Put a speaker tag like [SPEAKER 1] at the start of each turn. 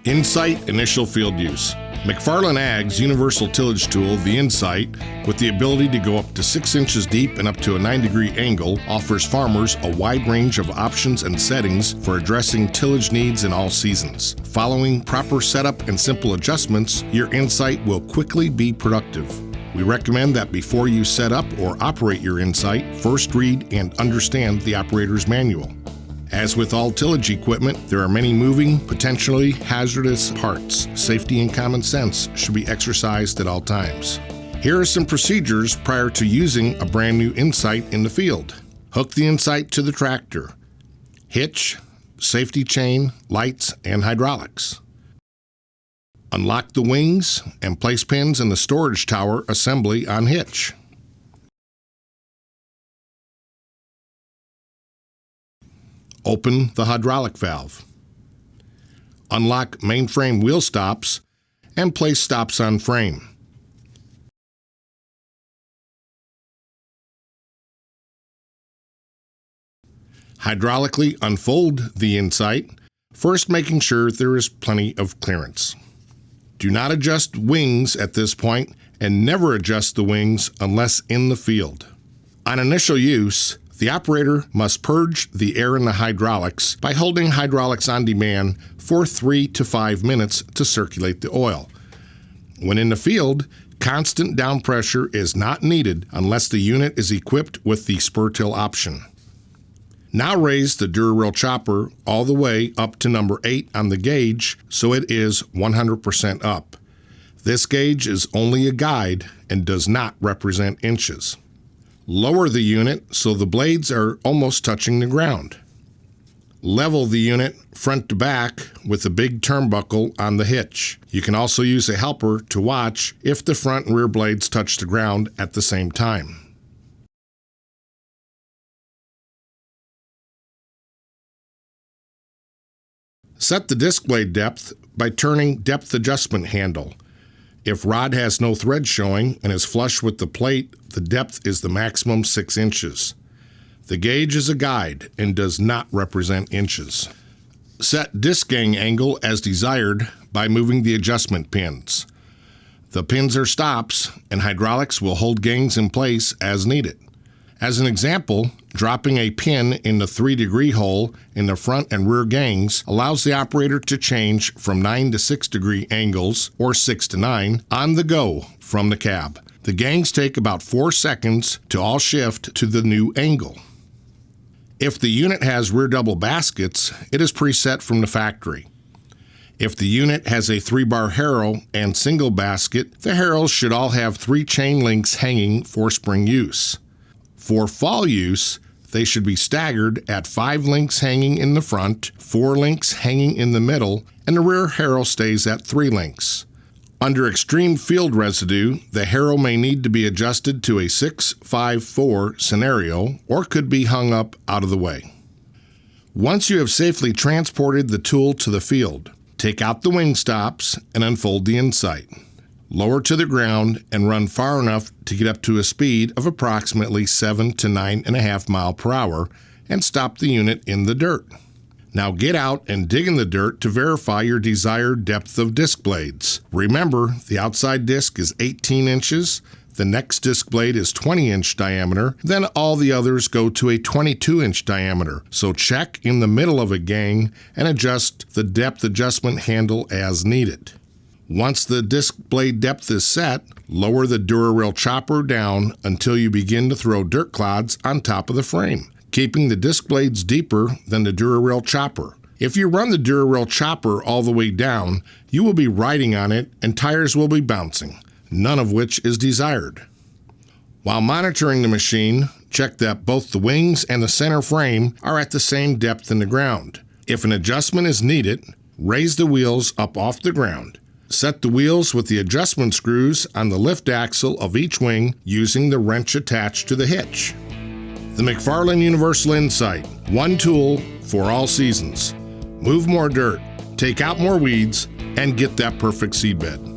[SPEAKER 1] Incite Initial Field Use. McFarlane Ag's universal tillage tool, the Incite, with the ability to go up to 6 inches deep and up to a 9-degree angle, offers farmers a wide range of options and settings for addressing tillage needs in all seasons. Following proper setup and simple adjustments, your Incite will quickly be productive. We recommend that before you set up or operate your Incite, first read and understand the operator's manual. As with all tillage equipment, there are many moving, potentially hazardous parts. Safety and common sense should be exercised at all times. Here are some procedures prior to using a brand new Incite in the field. Hook the Incite to the tractor. Hitch, safety chain, lights, and hydraulics. Unlock the wings and place pins in the storage tower assembly on hitch. Open the hydraulic valve. Unlock mainframe wheel stops and place stops on frame. Hydraulically unfold the Incite, first making sure there is plenty of clearance. Do not adjust wings at this point and never adjust the wings unless in the field. On initial use, the operator must purge the air in the hydraulics by holding hydraulics on demand for 3 to 5 minutes to circulate the oil. When in the field, constant down pressure is not needed unless the unit is equipped with the spur till option. Now raise the Dura-Reel chopper all the way up to number 8 on the gauge so it is 100% up. This gauge is only a guide and does not represent inches. Lower the unit so the blades are almost touching the ground. Level the unit front to back with a big turnbuckle on the hitch. You can also use a helper to watch if the front and rear blades touch the ground at the same time. Set the disc blade depth by turning depth adjustment handle. If rod has no thread showing and is flush with the plate, the depth is the maximum 6 inches. The gauge is a guide and does not represent inches. Set disc gang angle as desired by moving the adjustment pins. The pins are stops and hydraulics will hold gangs in place as needed. As an example, dropping a pin in the 3-degree hole in the front and rear gangs allows the operator to change from 9 to 6-degree angles, or 6 to 9, on the go from the cab. The gangs take about 4 seconds to all shift to the new angle. If the unit has rear double baskets, it is preset from the factory. If the unit has a 3-bar harrow and single basket, the harrows should all have 3 chain links hanging for spring use. For fall use, they should be staggered at 5 links hanging in the front, 4 links hanging in the middle, and the rear harrow stays at 3 links. Under extreme field residue, the harrow may need to be adjusted to a 6-5-4 scenario or could be hung up out of the way. Once you have safely transported the tool to the field, take out the wing stops and unfold the Incite. Lower to the ground and run far enough to get up to a speed of approximately 7 to 9.5 miles per hour and stop the unit in the dirt. Now get out and dig in the dirt to verify your desired depth of disc blades. Remember, the outside disc is 18 inches, the next disc blade is 20-inch diameter, then all the others go to a 22-inch diameter. So check in the middle of a gang and adjust the depth adjustment handle as needed. Once the disc blade depth is set, lower the Dura-Reel chopper down until you begin to throw dirt clods on top of the frame, keeping the disc blades deeper than the Dura-Reel chopper. If you run the Dura-Reel chopper all the way down, you will be riding on it and tires will be bouncing, none of which is desired. While monitoring the machine, check that both the wings and the center frame are at the same depth in the ground. If an adjustment is needed, raise the wheels up off the ground. Set the wheels with the adjustment screws on the lift axle of each wing using the wrench attached to the hitch. The McFarlane Universal Incite, one tool for all seasons. Move more dirt, take out more weeds, and get that perfect seedbed.